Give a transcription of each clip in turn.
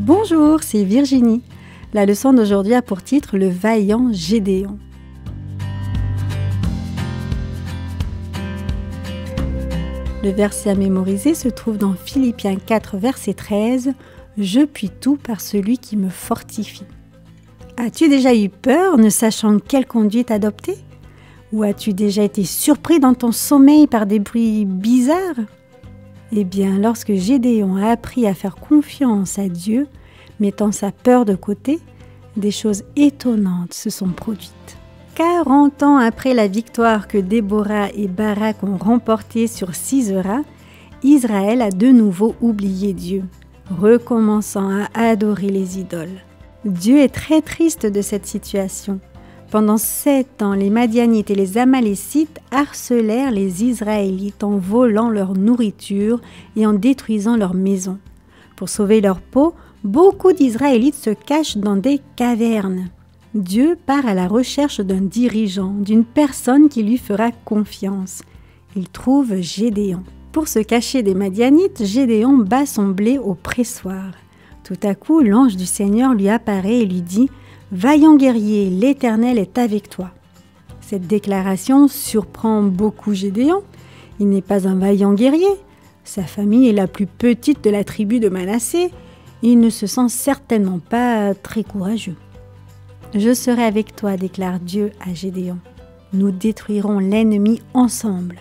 Bonjour, c'est Virginie. La leçon d'aujourd'hui a pour titre le vaillant Gédéon. Le verset à mémoriser se trouve dans Philippiens 4, verset 13. « Je puis tout par celui qui me fortifie ». As-tu déjà eu peur, ne sachant quelle conduite adopter? Ou as-tu déjà été surpris dans ton sommeil par des bruits bizarres? Eh bien, lorsque Gédéon a appris à faire confiance à Dieu, mettant sa peur de côté, des choses étonnantes se sont produites. 40 ans après la victoire que Déborah et Barak ont remportée sur Sisera, Israël a de nouveau oublié Dieu, recommençant à adorer les idoles. Dieu est très triste de cette situation. Pendant 7 ans, les Madianites et les Amalécites harcelèrent les Israélites en volant leur nourriture et en détruisant leurs maisons. Pour sauver leur peau, beaucoup d'Israélites se cachent dans des cavernes. Dieu part à la recherche d'un dirigeant, d'une personne qui lui fera confiance. Il trouve Gédéon. Pour se cacher des Madianites, Gédéon bat son blé au pressoir. Tout à coup, l'ange du Seigneur lui apparaît et lui dit « Vaillant guerrier, l'Éternel est avec toi ». Cette déclaration surprend beaucoup Gédéon. Il n'est pas un vaillant guerrier. Sa famille est la plus petite de la tribu de Manassé. Il ne se sent certainement pas très courageux. « Je serai avec toi », déclare Dieu à Gédéon. « Nous détruirons l'ennemi ensemble. »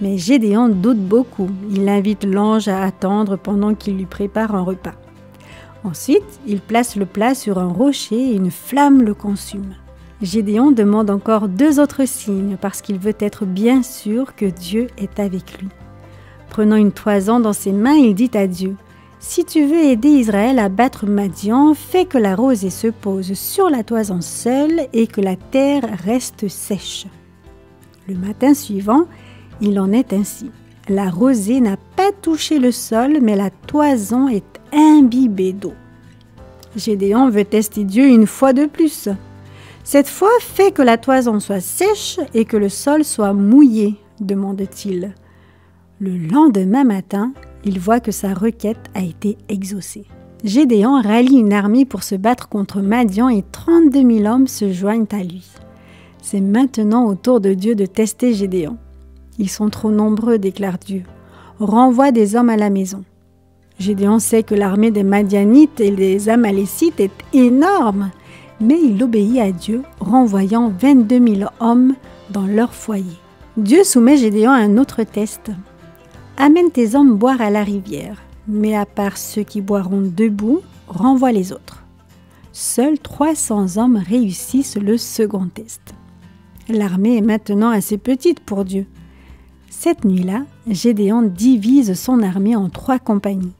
Mais Gédéon doute beaucoup. Il invite l'ange à attendre pendant qu'il lui prépare un repas. Ensuite, il place le plat sur un rocher et une flamme le consume. Gédéon demande encore 2 autres signes parce qu'il veut être bien sûr que Dieu est avec lui. Prenant une toison dans ses mains, il dit à Dieu « Si tu veux aider Israël à battre Madian, fais que la rosée se pose sur la toison seule et que la terre reste sèche. » Le matin suivant, il en est ainsi. La rosée n'a pas touché le sol, mais la toison est imbibée d'eau. Gédéon veut tester Dieu une fois de plus. Cette fois, fais que la toison soit sèche et que le sol soit mouillé, demande-t-il. Le lendemain matin, il voit que sa requête a été exaucée. Gédéon rallie une armée pour se battre contre Madian et 32 000 hommes se joignent à lui. C'est maintenant au tour de Dieu de tester Gédéon. Ils sont trop nombreux, déclare Dieu. Renvoie des hommes à la maison. Gédéon sait que l'armée des Madianites et des Amalécites est énorme, mais il obéit à Dieu, renvoyant 22 000 hommes dans leur foyer. Dieu soumet Gédéon à un autre test. Amène tes hommes boire à la rivière, mais à part ceux qui boiront debout, renvoie les autres. Seuls 300 hommes réussissent le second test. L'armée est maintenant assez petite pour Dieu. Cette nuit-là, Gédéon divise son armée en 3 compagnies.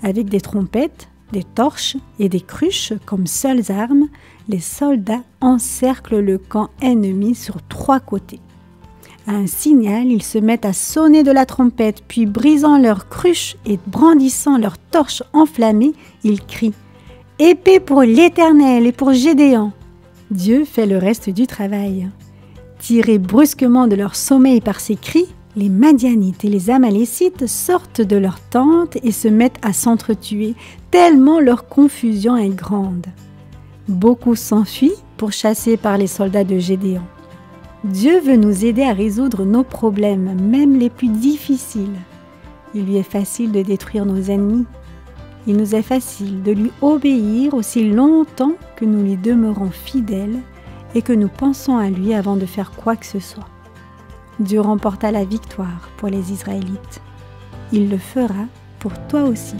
Avec des trompettes, des torches et des cruches comme seules armes, les soldats encerclent le camp ennemi sur 3 côtés. À un signal, ils se mettent à sonner de la trompette, puis brisant leurs cruches et brandissant leurs torches enflammées, ils crient « Épée pour l'Éternel et pour Gédéon !» Dieu fait le reste du travail. Tirés brusquement de leur sommeil par ces cris, les Madianites et les Amalécites sortent de leurs tentes et se mettent à s'entretuer, tellement leur confusion est grande. Beaucoup s'enfuient pourchassés par les soldats de Gédéon. Dieu veut nous aider à résoudre nos problèmes, même les plus difficiles. Il lui est facile de détruire nos ennemis. Il nous est facile de lui obéir aussi longtemps que nous lui demeurons fidèles et que nous pensons à lui avant de faire quoi que ce soit. Dieu remporta la victoire pour les Israélites. Il le fera pour toi aussi.